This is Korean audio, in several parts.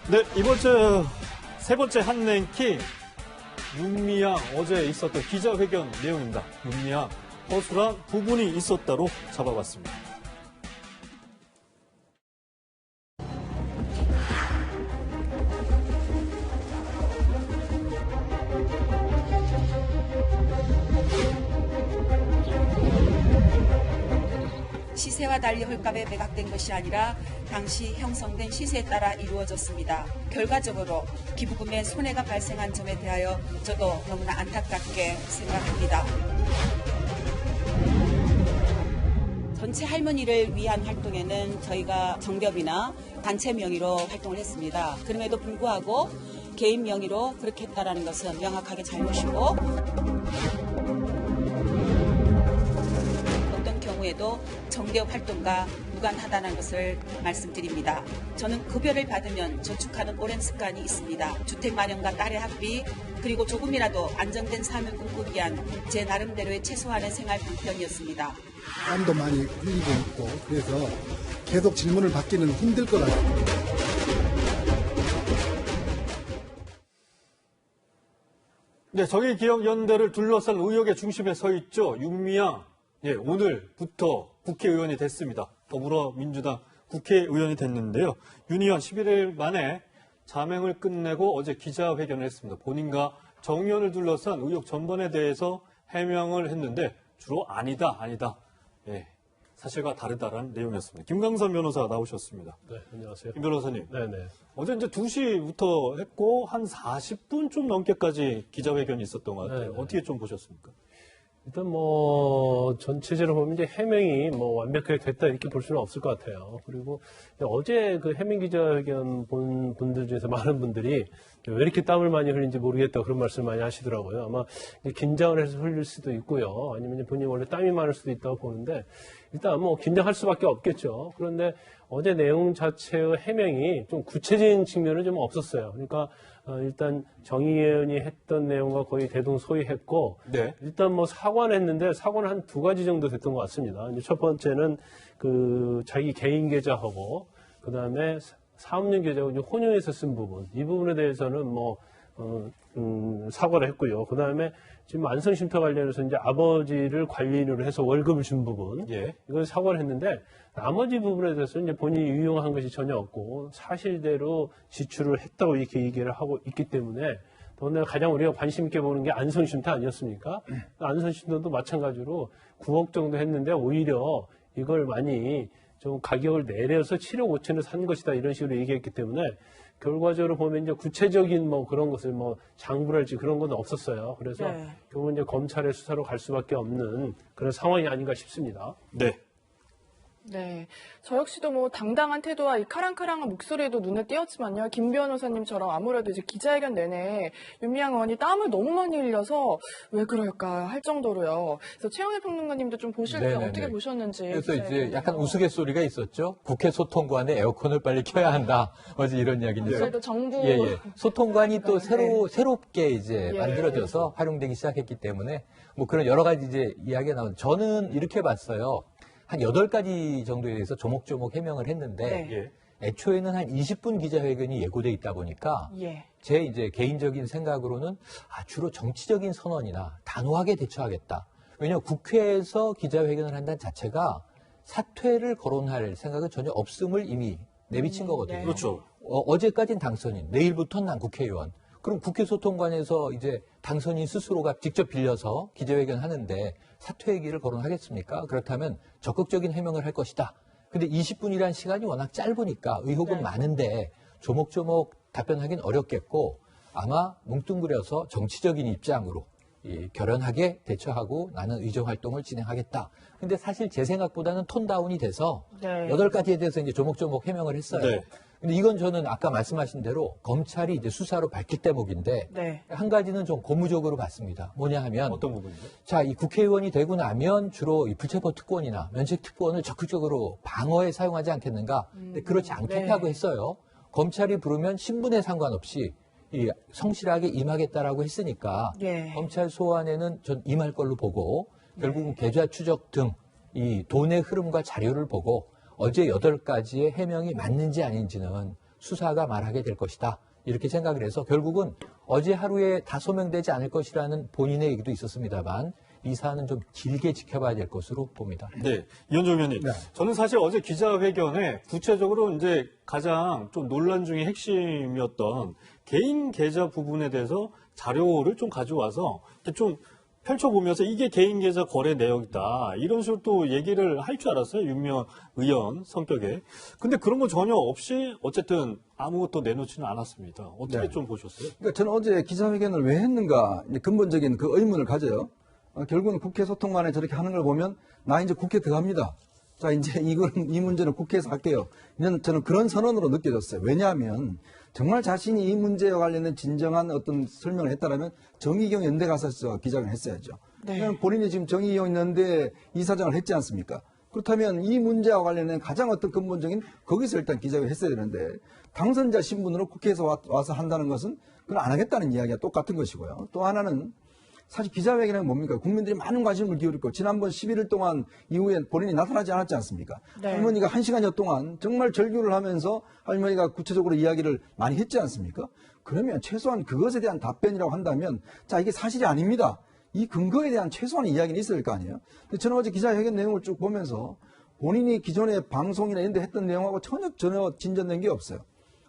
네, 세 번째 한랭킹 윤미향 어제 있었던 기자회견 내용입니다. 윤미향 허술한 부분이 있었다로 잡아봤습니다. 시세와 달리 헐값에 매각된 것이 아니라 당시 형성된 시세에 따라 이루어졌습니다. 결과적으로 기부금에 손해가 발생한 점에 대하여 저도 너무나 안타깝게 생각합니다. 전체 할머니를 위한 활동에는 저희가 정겹이나 단체 명의로 활동을 했습니다. 그럼에도 불구하고 개인 명의로 그렇게 했다는 것은 명확하게 잘못이고 경우에도 정개업 활동과 무관하다는 것을 말씀드립니다. 저는 급여를 받으면 저축하는 오랜 습관이 있습니다. 주택 마련과 딸의 학비 그리고 조금이라도 안정된 삶을 꿈꾸기 위한 제 나름대로의 최소한의 생활 방편이었습니다. 땀도 많이 흘리고 있고 그래서 계속 질문을 받기는 힘들 것 같아요. 네, 정의기억연대를 둘러싼 의혹의 중심에 서 있죠. 윤미향. 예, 오늘부터 국회의원이 됐습니다. 더불어민주당 국회의원이 됐는데요. 윤 의원 11일 만에 자명을 끝내고 어제 기자회견을 했습니다. 본인과 정 의원을 둘러싼 의혹 전반에 대해서 해명을 했는데 주로 아니다. 예, 사실과 다르다라는 내용이었습니다. 김강선 변호사 나오셨습니다. 네, 안녕하세요. 김 변호사님. 네네. 어제 이제 2시부터 했고 한 40분 좀 넘게까지 기자회견이 있었던 것 같아요. 네네. 어떻게 좀 보셨습니까? 일단 전체적으로 보면 이제 해명이 완벽하게 됐다 이렇게 볼 수는 없을 것 같아요. 그리고 어제 그 해명 기자회견 본 분들 중에서 많은 분들이 왜 이렇게 땀을 많이 흘린지 모르겠다 그런 말씀 많이 하시더라고요. 아마 긴장을 해서 흘릴 수도 있고요. 아니면 본인이 원래 땀이 많을 수도 있다고 보는데 일단 긴장할 수밖에 없겠죠. 그런데 어제 내용 자체의 해명이 좀 구체적인 측면은 좀 없었어요. 그러니까 일단 정의 의원이 했던 내용과 거의 대동소이했고 네. 일단 사과는 했는데 사과는 한 두 가지 정도 됐던 것 같습니다. 이제 첫 번째는 그 자기 개인 계좌하고 그 다음에 사업용 계좌하고 이제 혼용해서 쓴 부분 이 부분에 대해서는 사과를 했고요. 그 다음에 지금 만성쉼터 관련해서 이제 아버지를 관리인으로 해서 월급을 준 부분 예. 이걸 사과를 했는데 나머지 부분에 대해서 이제 본인이 유용한 것이 전혀 없고 사실대로 지출을 했다고 이렇게 얘기를 하고 있기 때문에 더군다나 가장 우리가 관심 있게 보는 게 안성쉼터 아니었습니까? 안성쉼터도 마찬가지로 9억 정도 했는데 오히려 이걸 많이 좀 가격을 내려서 7억 5천에 산 것이다 이런 식으로 얘기했기 때문에 결과적으로 보면 이제 구체적인 그런 것을 장부랄지 그런 건 없었어요. 그래서 결국 이제 검찰의 수사로 갈 수밖에 없는 그런 상황이 아닌가 싶습니다. 네. 네. 저 역시도 당당한 태도와 이 카랑카랑한 목소리도 눈에 띄었지만요. 김 변호사님처럼 아무래도 이제 기자회견 내내 윤미향 의원이 땀을 너무 많이 흘려서 왜 그럴까 할 정도로요. 그래서 최영애 평론가님도 좀 보실 때 어떻게 보셨는지. 그래서 이제 약간 우스갯소리가 있었죠. 국회 소통관에 에어컨을 빨리 켜야 한다. 어제 이런 이야기인데. 그래도 정부. 소통관이 또 새롭게 이제 만들어져서 활용되기 시작했기 때문에 그런 여러 가지 이제 이야기가 나오는데 저는 이렇게 봤어요. 한 8가지 정도에 대해서 조목조목 해명을 했는데 애초에는 한 20분 기자회견이 예고돼 있다 보니까 제 이제 개인적인 생각으로는 주로 정치적인 선언이나 단호하게 대처하겠다. 왜냐하면 국회에서 기자회견을 한다는 자체가 사퇴를 거론할 생각은 전혀 없음을 이미 내비친 거거든요. 그렇죠. 어제까지는 당선인, 내일부터는 난 국회의원. 그럼 국회 소통관에서 이제 당선인 스스로가 직접 빌려서 기자회견 하는데 사퇴 얘기를 거론하겠습니까? 그렇다면 적극적인 해명을 할 것이다. 근데 20분이라는 시간이 워낙 짧으니까 의혹은 많은데 조목조목 답변하기는 어렵겠고 아마 뭉뚱그려서 정치적인 입장으로 결연하게 대처하고 나는 의정활동을 진행하겠다. 근데 사실 제 생각보다는 톤 다운이 돼서 8가지에 대해서 이제 조목조목 해명을 했어요. 네. 근데 이건 저는 아까 말씀하신 대로 검찰이 이제 수사로 밝힐 대목인데 한 가지는 좀 고무적으로 봤습니다. 뭐냐 하면 어떤 부분이죠? 자, 이 국회의원이 되고 나면 주로 이 불체포 특권이나 면책 특권을 적극적으로 방어에 사용하지 않겠는가? 근데 그렇지 않겠다고 했어요. 검찰이 부르면 신분에 상관없이 성실하게 임하겠다라고 했으니까 검찰 소환에는 전 임할 걸로 보고 결국은 계좌 추적 등 이 돈의 흐름과 자료를 보고 어제 8가지의 해명이 맞는지 아닌지는 수사가 말하게 될 것이다. 이렇게 생각을 해서 결국은 어제 하루에 다 소명되지 않을 것이라는 본인의 얘기도 있었습니다만 이 사안은 좀 길게 지켜봐야 될 것으로 봅니다. 네, 이현종 의원님. 네. 저는 사실 어제 기자회견에 구체적으로 이제 가장 좀 논란 중의 핵심이었던 개인 계좌 부분에 대해서 자료를 좀 가져와서 이렇게 좀 펼쳐보면서 이게 개인 계좌 거래 내역이다. 이런 식으로 또 얘기를 할 줄 알았어요. 윤미향 의원 성격에. 근데 그런 거 전혀 없이 어쨌든 아무것도 내놓지는 않았습니다. 어떻게 네. 좀 보셨어요? 그러니까 저는 어제 기자회견을 왜 했는가 이제 근본적인 그 의문을 가져요. 결국은 국회 소통관에 저렇게 하는 걸 보면 나 이제 국회 들어갑니다. 자 이제 이 문제는 국회에서 할게요. 저는 그런 선언으로 느껴졌어요. 왜냐하면 정말 자신이 이 문제와 관련된 진정한 어떤 설명을 했다라면 정의경 연대 가서 기자회견을 했어야죠. 네. 왜냐하면 본인이 지금 정의경 연대 이사장을 했지 않습니까? 그렇다면 이 문제와 관련된 가장 어떤 근본적인 거기서 일단 기자회견을 했어야 되는데 당선자 신분으로 국회에서 와서 한다는 것은 그건 안 하겠다는 이야기가 똑같은 것이고요. 또 하나는 사실 기자회견은 뭡니까? 국민들이 많은 관심을 기울였고 지난번 11일 동안 이후에 본인이 나타나지 않았지 않습니까? 네. 할머니가 1시간여 동안 정말 절규를 하면서 할머니가 구체적으로 이야기를 많이 했지 않습니까? 그러면 최소한 그것에 대한 답변이라고 한다면 자 이게 사실이 아닙니다. 이 근거에 대한 최소한의 이야기는 있어야 될 거 아니에요? 근데 저는 어제 기자회견 내용을 쭉 보면서 본인이 기존에 방송이나 이런 데 했던 내용하고 전혀 진전된 게 없어요.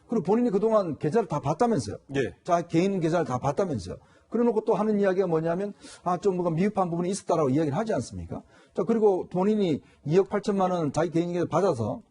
그리고 본인이 그동안 계좌를 다 봤다면서요. 예. 자, 개인 계좌를 다 봤다면서요. 그래 놓고 또 하는 이야기가 뭐냐면, 좀 뭔가 미흡한 부분이 있었다라고 이야기를 하지 않습니까? 자, 그리고 본인이 2억 8천만 원 자기 개인 계좌 받아서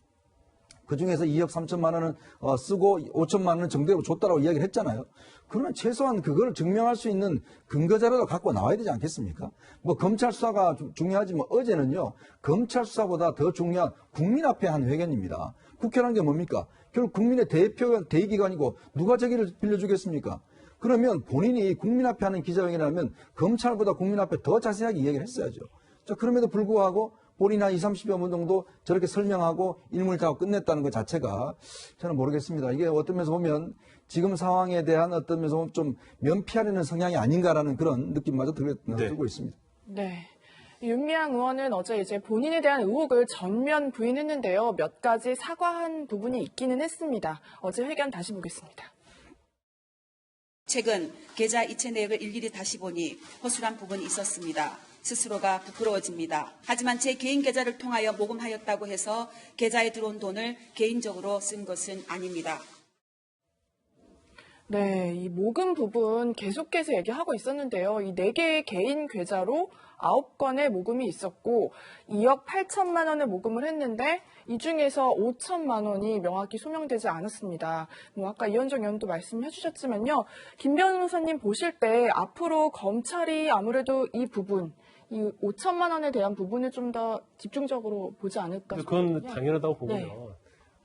그 중에서 2억 3천만 원은 쓰고 5천만 원은 정대로 줬다라고 이야기를 했잖아요. 그러면 최소한 그걸 증명할 수 있는 근거 자료도 갖고 나와야 되지 않겠습니까? 뭐 검찰 수사가 중요하지만 어제는요, 검찰 수사보다 더 중요한 국민 앞에 한 회견입니다. 국회라는 게 뭡니까? 결국 국민의 대표 대기관이고 누가 저기를 빌려주겠습니까? 그러면 본인이 국민 앞에 하는 기자회견이라면 검찰보다 국민 앞에 더 자세하게 이야기를 했어야죠. 자, 그럼에도 불구하고 본인 한 20, 30여 분 정도 저렇게 설명하고 일문을 타고 끝냈다는 것 자체가 저는 모르겠습니다. 이게 어떤 면에서 보면 지금 상황에 대한 어떤 면에서 보면 좀 면피하려는 성향이 아닌가라는 그런 느낌마저 들고 있습니다. 네. 윤미향 의원은 어제 이제 본인에 대한 의혹을 전면 부인했는데요. 몇 가지 사과한 부분이 있기는 했습니다. 어제 회견 다시 보겠습니다. 최근 계좌 이체 내역을 일일이 다시 보니 허술한 부분이 있었습니다. 스스로가 부끄러워집니다. 하지만 제 개인 계좌를 통하여 모금하였다고 해서 계좌에 들어온 돈을 개인적으로 쓴 것은 아닙니다. 네, 이 모금 부분 계속해서 얘기하고 있었는데요. 이 4개의 개인 계좌로 9건의 모금이 있었고 2억 8천만 원을 모금을 했는데 이 중에서 5천만 원이 명확히 소명되지 않았습니다. 뭐 아까 이현정 의원도 말씀해 주셨지만요. 김 변호사님 보실 때 앞으로 검찰이 아무래도 이 부분, 이 5천만 원에 대한 부분을 좀 더 집중적으로 보지 않을까 그건 싶거든요. 당연하다고 보고요. 네.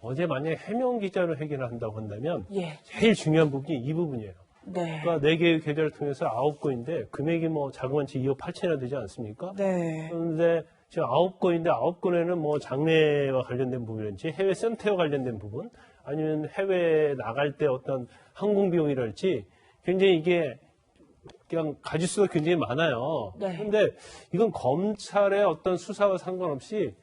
어제 만약에 해명 기자로 회견을 한다고 한다면 예. 제일 중요한 부분이 이 부분이에요. 네. 그러니까 4개의 계좌를 통해서 9건인데 금액이 뭐 자그만치 2억 8천이나 되지 않습니까? 네. 그런데 지금 9건인데 9건에는 뭐 장래와 관련된 부분이랄지 해외 센터와 관련된 부분 아니면 해외에 나갈 때 어떤 항공 비용이랄지 굉장히 이게 그냥 가지수가 굉장히 많아요. 네. 그런데 이건 검찰의 어떤 수사와 상관없이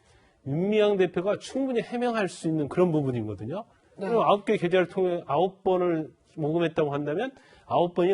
윤미향 대표가 충분히 해명할 수 있는 그런 부분이거든요. 네. 그럼 9개 계좌를 통해 9번을 모금했다고 한다면 9번이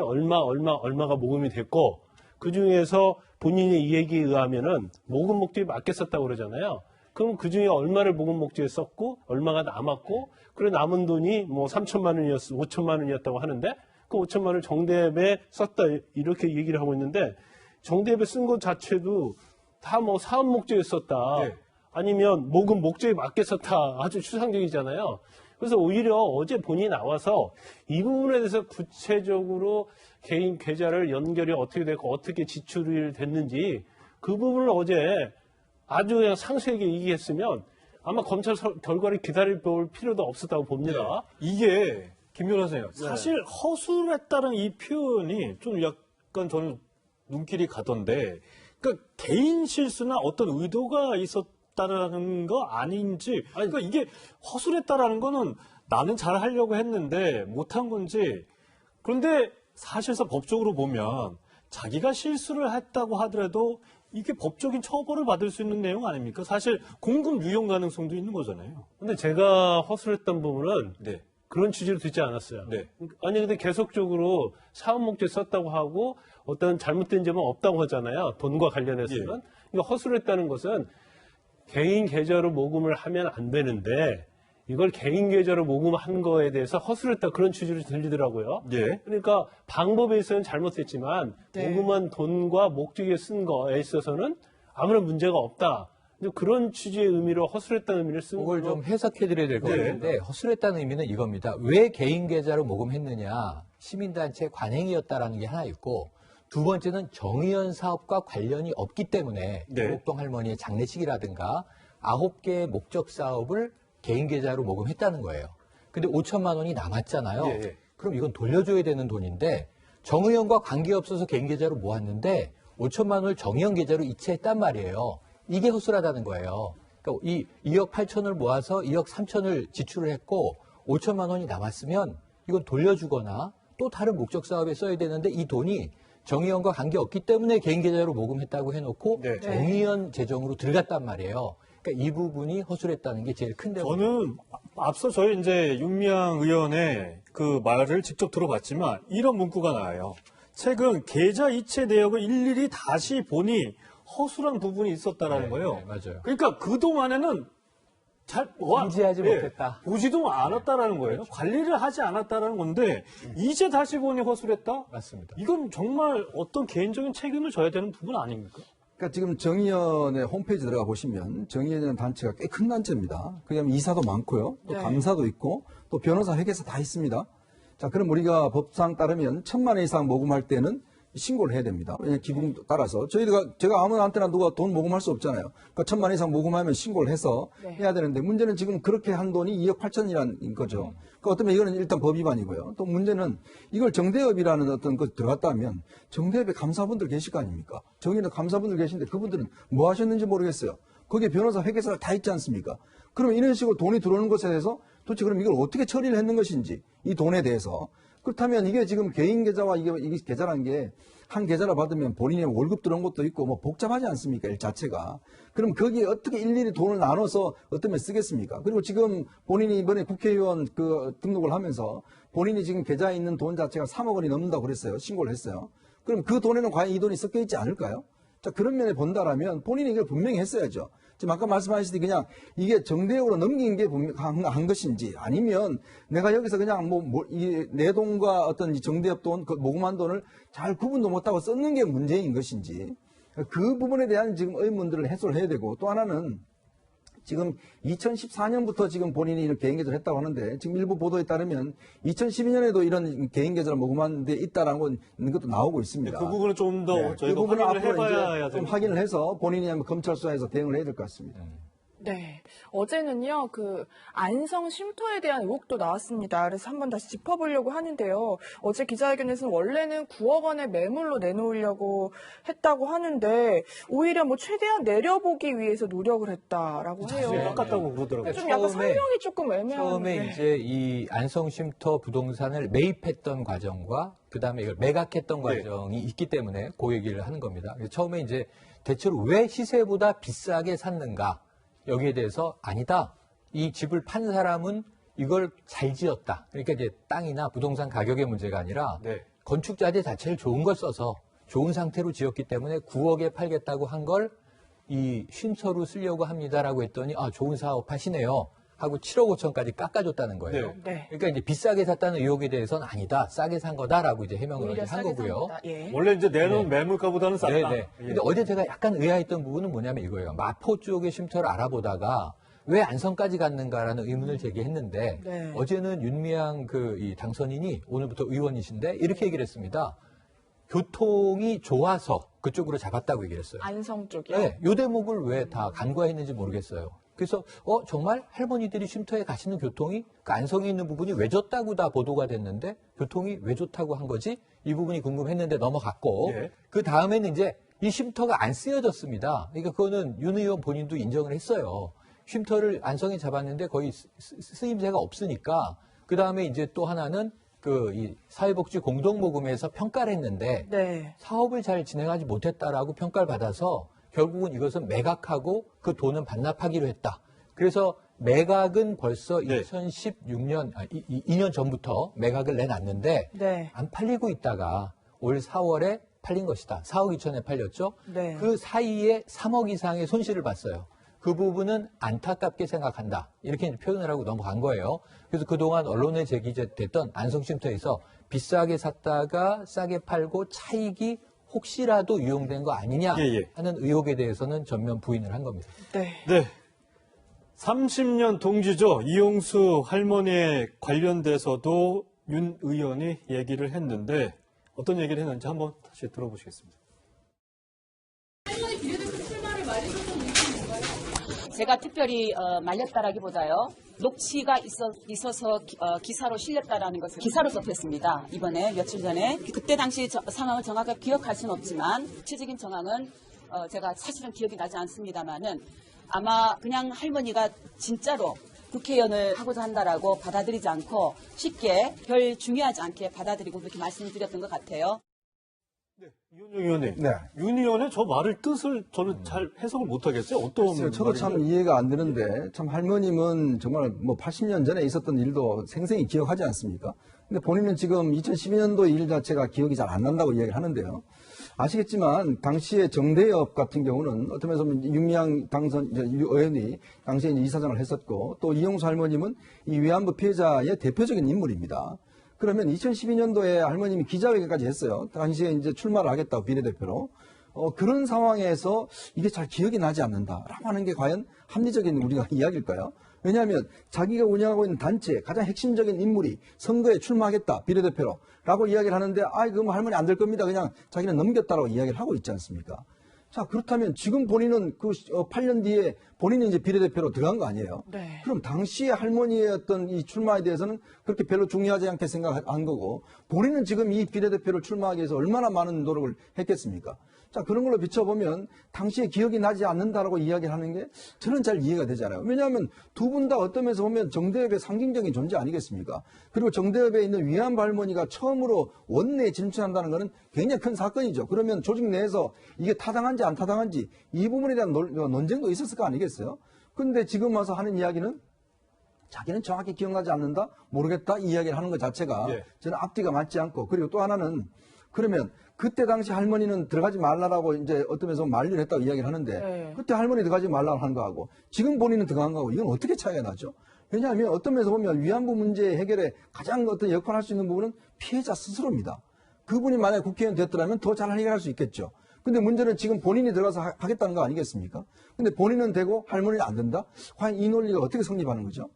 얼마가 모금이 됐고 그 중에서 본인의 이야기에 의하면은 모금 목적이 맞게 썼다고 그러잖아요. 그럼 그 중에 얼마를 모금 목적에 썼고 얼마가 남았고 그래 남은 돈이 뭐 3천만 원이었어 5천만 원이었다고 하는데 그 5천만 원을 정대협에 썼다 이렇게 얘기를 하고 있는데 정대협에 쓴 것 자체도 다 뭐 사업 목적에 썼다. 네. 아니면 모금 목적에 맞게 썼다. 아주 추상적이잖아요. 그래서 오히려 어제 본인이 나와서 이 부분에 대해서 구체적으로 개인 계좌를 연결이 어떻게 되고 어떻게 지출이 됐는지 그 부분을 어제 아주 그냥 상세하게 얘기했으면 아마 검찰 결과를 기다릴 필요도 없었다고 봅니다. 이게 김 변호사님 사실 허술했다는 이 표현이 좀 약간 저는 눈길이 가던데 그러니까 개인 실수나 어떤 의도가 있었다라는 거 아닌지 그러니까 이게 허술했다라는 거는 나는 잘 하려고 했는데 못한 건지 그런데 사실상 법적으로 보면 자기가 실수를 했다고 하더라도 이게 법적인 처벌을 받을 수 있는 내용 아닙니까? 사실 공금 유용 가능성도 있는 거잖아요. 근데 제가 허술했던 부분은 네. 그런 취지로 듣지 않았어요. 네. 아니 근데 계속적으로 사업 목적에 썼다고 하고 어떤 잘못된 점은 없다고 하잖아요. 돈과 관련해서는. 그러니까 허술했다는 것은 개인 계좌로 모금을 하면 안 되는데 이걸 개인 계좌로 모금한 거에 대해서 허술했다 그런 취지로 들리더라고요. 예. 그러니까 방법에 있어서는 잘못했지만 네. 모금한 돈과 목적에 쓴 거에 있어서는 아무런 문제가 없다. 근데 그런 취지의 의미로 허술했다는 의미를 쓴 그걸 걸로 좀 해석해드려야 될 것 네. 같은데 허술했다는 의미는 이겁니다. 왜 개인 계좌로 모금했느냐? 시민단체 관행이었다라는 게 하나 있고 두 번째는 정의연 사업과 관련이 없기 때문에 네. 목동 할머니의 장례식이라든가 9개의 목적 사업을 개인 계좌로 모금했다는 거예요. 근데 5천만 원이 남았잖아요. 예, 예. 그럼 이건 돌려줘야 되는 돈인데 정의연과 관계없어서 개인 계좌로 모았는데 5천만 원을 정의연 계좌로 이체했단 말이에요. 이게 허술하다는 거예요. 그러니까 이 2억 8천을 모아서 2억 3천을 지출을 했고 5천만 원이 남았으면 이건 돌려주거나 또 다른 목적 사업에 써야 되는데 이 돈이 정의연과 관계없기 때문에 개인 계좌로 모금했다고 해놓고 네. 정의연 재정으로 들어갔단 말이에요. 그러니까 이 부분이 허술했다는 게 제일 큰 대목. 저는 앞서 저희 이제 윤미향 의원의 그 말을 직접 들어봤지만 이런 문구가 나와요. 최근 계좌 이체 내역을 일일이 다시 보니 허술한 부분이 있었다라는 거예요. 네, 맞아요. 그러니까 그동안에는 인지하지 못했다. 보지도 않았다라는 거예요. 관리를 하지 않았다라는 건데 이제 다시 보니 허술했다? 맞습니다. 이건 정말 어떤 개인적인 책임을 져야 되는 부분 아닙니까? 그러니까 지금 정의연의 홈페이지 들어가 보시면 정의연이라는 단체가 꽤 큰 단체입니다. 그다음에 이사도 많고요. 또 네. 감사도 있고 또 변호사 회계사 다 있습니다. 자, 그럼 우리가 법상 따르면 1,000만 원 이상 모금할 때는 신고를 해야 됩니다. 왜냐하면 기금 따라서 제가 아무한테나 누가 돈 모금할 수 없잖아요. 그러니까 1,000만 원 이상 모금하면 신고를 해서 네. 해야 되는데 문제는 지금 그렇게 한 돈이 2억 8천이라는 거죠. 그러니까 어쩌면 이거는 일단 법 위반이고요. 또 문제는 이걸 정대협이라는 어떤 것 들어갔다면 정대협에 감사분들 계실 거 아닙니까? 정의는 감사분들 계신데 그분들은 뭐 하셨는지 모르겠어요. 거기에 변호사 회계사가 다 있지 않습니까? 그러면 이런 식으로 돈이 들어오는 것에 대해서 도대체 그럼 이걸 어떻게 처리를 했는 것인지 이 돈에 대해서 그렇다면 이게 지금 개인 계좌와 이게 계좌라는 게 한 계좌를 받으면 본인의 월급 들어온 것도 있고 뭐 복잡하지 않습니까? 일 자체가. 그럼 거기에 어떻게 일일이 돈을 나눠서 어떤 데 쓰겠습니까? 그리고 지금 본인이 이번에 국회의원 그 등록을 하면서 본인이 지금 계좌에 있는 돈 자체가 3억 원이 넘는다고 그랬어요. 신고를 했어요. 그럼 그 돈에는 과연 이 돈이 섞여 있지 않을까요? 자, 그런 면에 본다라면 본인이 이걸 분명히 했어야죠. 지금 아까 말씀하셨듯이 그냥 이게 정대역으로 넘긴 게 한 것인지 아니면 내가 여기서 그냥 내 돈과 어떤 이 정대역 돈, 그 모금한 돈을 잘 구분도 못하고 썼는 게 문제인 것인지 그 부분에 대한 지금 의문들을 해소를 해야 되고 또 하나는 지금 2014년부터 지금 본인이 이런 개인 계좌를 했다고 하는데 지금 일부 보도에 따르면 2012년에도 이런 개인 계좌를 모금한 데 있다라는 것도 나오고 있습니다. 그 부분은 좀 더 그 저희가 부분은 확인을 앞으로 해봐야 이제 좀 됩니다. 확인을 해서 본인이 한번 검찰 수사에서 대응을 해야 될 것 같습니다. 네. 어제는요, 그, 안성 쉼터에 대한 의혹도 나왔습니다. 그래서 한번 다시 짚어보려고 하는데요. 어제 기자회견에서는 원래는 9억 원의 매물로 내놓으려고 했다고 하는데, 오히려 뭐 최대한 내려보기 위해서 노력을 했다라고 해요. 자세히 깎았다고 그러더라고요. 좀 약간 설명이 조금 애매한데. 처음에 이제 이 안성쉼터 부동산을 매입했던 과정과 그다음에 이걸 매각했던 과정이 있기 때문에 그 얘기를 하는 겁니다. 그래서 처음에 이제 대체로 왜 시세보다 비싸게 샀는가 여기에 대해서 아니다. 이 집을 판 사람은 이걸 잘 지었다. 그러니까 이제 땅이나 부동산 가격의 문제가 아니라 네. 건축자재 자체를 좋은 걸 써서 좋은 상태로 지었기 때문에 9억에 팔겠다고 한 걸 이 쉼터로 쓰려고 합니다라고 했더니 아 좋은 사업 하시네요. 하고 7억 5천까지 깎아줬다는 거예요. 네. 그러니까 이제 비싸게 샀다는 의혹에 대해서는 아니다. 싸게 산 거다라고 이제 해명을 오히려 한 싸게 산 거고요. 거다. 예. 원래 이제 내놓은 매물가보다는 쌌다. 네네. 예. 근데 어제 제가 약간 의아했던 부분은 뭐냐면 이거예요. 마포 쪽의 쉼터를 알아보다가 왜 안성까지 갔는가라는 의문을 제기했는데 네. 어제는 윤미향 이 당선인이 오늘부터 의원이신데 이렇게 얘기를 했습니다. 교통이 좋아서 그쪽으로 잡았다고 얘기를 했어요. 안성 쪽이요? 네, 요 대목을 왜 다 간과했는지 모르겠어요. 그래서 정말 할머니들이 쉼터에 가시는 교통이 그 안성에 있는 부분이 왜 좋다고 다 보도가 됐는데 교통이 왜 좋다고 한 거지? 이 부분이 궁금했는데 넘어갔고 예. 그 다음에는 이제 이 쉼터가 안 쓰여졌습니다. 그러니까 그거는 윤 의원 본인도 인정을 했어요. 쉼터를 안성에 잡았는데 거의 쓰임새가 없으니까 그 다음에 이제 또 하나는 이 사회복지 공동모금에서 평가를 했는데 네. 사업을 잘 진행하지 못했다라고 평가를 받아서 결국은 이것은 매각하고 그 돈은 반납하기로 했다. 그래서 매각은 벌써 네. 2016년, 2년 전부터 매각을 내놨는데 네. 안 팔리고 있다가 올 4월에 팔린 것이다. 4억 2천에 팔렸죠. 네. 그 사이에 3억 이상의 손실을 봤어요. 그 부분은 안타깝게 생각한다. 이렇게 이제 표현을 하고 넘어간 거예요. 그래서 그동안 언론에 제기됐던 안성쉼터에서 비싸게 샀다가 싸게 팔고 차익이 혹시라도 유용된 거 아니냐 하는 의혹에 대해서는 전면 부인을 한 겁니다. 네. 네. 30년 동지죠. 이용수 할머니에 관련돼서도 윤 의원이 얘기를 했는데 어떤 얘기를 했는지 한번 다시 들어보시겠습니다. 제가 특별히 말렸다라기보다요. 녹취가 있어서 기사로 실렸다라는 것을 기사로 접했습니다. 이번에 며칠 전에. 그때 당시 상황을 정확하게 기억할 수는 없지만 구체적인 정황은 제가 사실은 기억이 나지 않습니다만은 아마 그냥 할머니가 진짜로 국회의원을 하고자 한다라고 받아들이지 않고 쉽게 별 중요하지 않게 받아들이고 그렇게 말씀을 드렸던 것 같아요. 네, 이현영 의원님. 네. 윤 의원의 저 말을 뜻을 저는 잘 해석을 못하겠어요. 어떤 저도 참 말인지. 이해가 안 되는데 참 할머님은 정말 뭐 80년 전에 있었던 일도 생생히 기억하지 않습니까? 근데 본인은 지금 2012년도 일 자체가 기억이 잘 안 난다고 이야기를 하는데요. 아시겠지만 당시에 정대협 같은 경우는 어떤 면에서 윤미향 의원이 당시에 이사장을 했었고 또 이용수 할머님은 이 위안부 피해자의 대표적인 인물입니다. 그러면 2012년도에 할머님이 기자회견까지 했어요. 당시에 이제 출마를 하겠다고 비례대표로. 그런 상황에서 이게 잘 기억이 나지 않는다라고 하는 게 과연 합리적인 우리가 이야기일까요? 왜냐하면 자기가 운영하고 있는 단체 가장 핵심적인 인물이 선거에 출마하겠다 비례대표로 라고 이야기를 하는데 그거 뭐 할머니 안 될 겁니다. 그냥 자기는 넘겼다라고 이야기를 하고 있지 않습니까? 자, 그렇다면 지금 본인은 그 8년 뒤에 본인이 이제 비례대표로 들어간 거 아니에요? 네. 그럼 당시에 할머니의 어떤 이 출마에 대해서는 그렇게 별로 중요하지 않게 생각한 거고 본인은 지금 이 비례대표를 출마하기 위해서 얼마나 많은 노력을 했겠습니까? 자, 그런 걸로 비춰보면 당시에 기억이 나지 않는다라고 이야기를 하는 게 저는 잘 이해가 되지 않아요. 왜냐하면 두 분 다 어떤 면에서 보면 정대협의 상징적인 존재 아니겠습니까? 그리고 정대협에 있는 위안부 할머니가 처음으로 원내에 진출한다는 것은 굉장히 큰 사건이죠. 그러면 조직 내에서 이게 타당한지 안 타당한지 이 부분에 대한 논쟁도 있었을 거 아니겠어요? 근데 지금 와서 하는 이야기는 자기는 정확히 기억나지 않는다? 모르겠다? 이 이야기를 하는 것 자체가 저는 앞뒤가 맞지 않고 그리고 또 하나는 그러면 그때 당시 할머니는 들어가지 말라라고 이제 어떤 면에서 만류를 했다고 이야기를 하는데 그때 할머니 들어가지 말라고 한 거하고 지금 본인은 들어간 거하고 이건 어떻게 차이가 나죠? 왜냐하면 어떤 면에서 보면 위안부 문제 해결에 가장 어떤 역할을 할 수 있는 부분은 피해자 스스로입니다. 그분이 만약에 국회의원 됐더라면 더 잘 해결할 수 있겠죠. 근데 문제는 지금 본인이 들어가서 하겠다는 거 아니겠습니까? 근데 본인은 되고 할머니는 안 된다? 과연 이 논리가 어떻게 성립하는 거죠?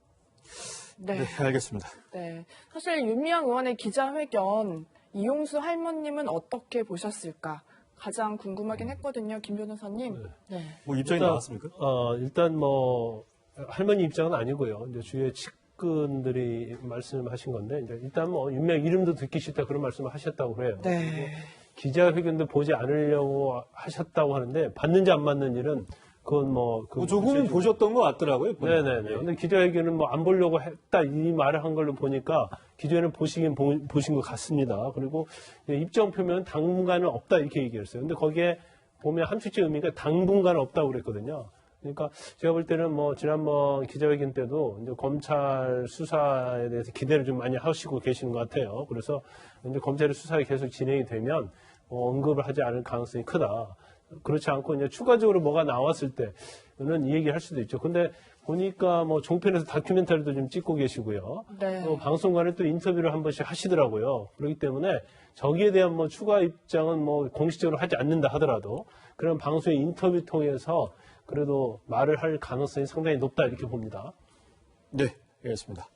네. 네, 알겠습니다. 네. 사실 윤미향 의원의 기자회견 이용수 할머님은 어떻게 보셨을까? 가장 궁금하긴 했거든요, 김 변호사님. 네. 뭐 입장이 나왔습니까? 일단 뭐 할머니 입장은 아니고요. 이제 주위의 측근들이 말씀하신 건데 이제 일단 뭐 윤미향 이름도 듣기 싫다 그런 말씀을 하셨다고 그래요. 네. 기자회견도 보지 않으려고 하셨다고 하는데 받는지 안 받는 일은 그건 뭐 조금은 보셨던 것 같더라고요. 네네네. 근데 기자회견은 뭐 안 보려고 했다 이 말을 한 걸로 보니까 기자회견은 보신 것 같습니다. 그리고 입장 표명은 당분간은 없다 이렇게 얘기했어요. 근데 거기에 보면 함축적 의미가 당분간은 없다고 그랬거든요. 그러니까 제가 볼 때는 뭐 지난번 기자회견 때도 이제 검찰 수사에 대해서 기대를 좀 많이 하시고 계시는 것 같아요. 그래서 이제 검찰의 수사가 계속 진행이 되면 언급을 하지 않을 가능성이 크다. 그렇지 않고 이제 추가적으로 뭐가 나왔을 때는 이 얘기를 할 수도 있죠. 근데 보니까 뭐 종편에서 다큐멘터리도 좀 찍고 계시고요. 네. 또 방송관에 또 인터뷰를 한 번씩 하시더라고요. 그렇기 때문에 저기에 대한 뭐 추가 입장은 뭐 공식적으로 하지 않는다 하더라도 그런 방송의 인터뷰 통해서 그래도 말을 할 가능성이 상당히 높다 이렇게 봅니다. 네, 알겠습니다.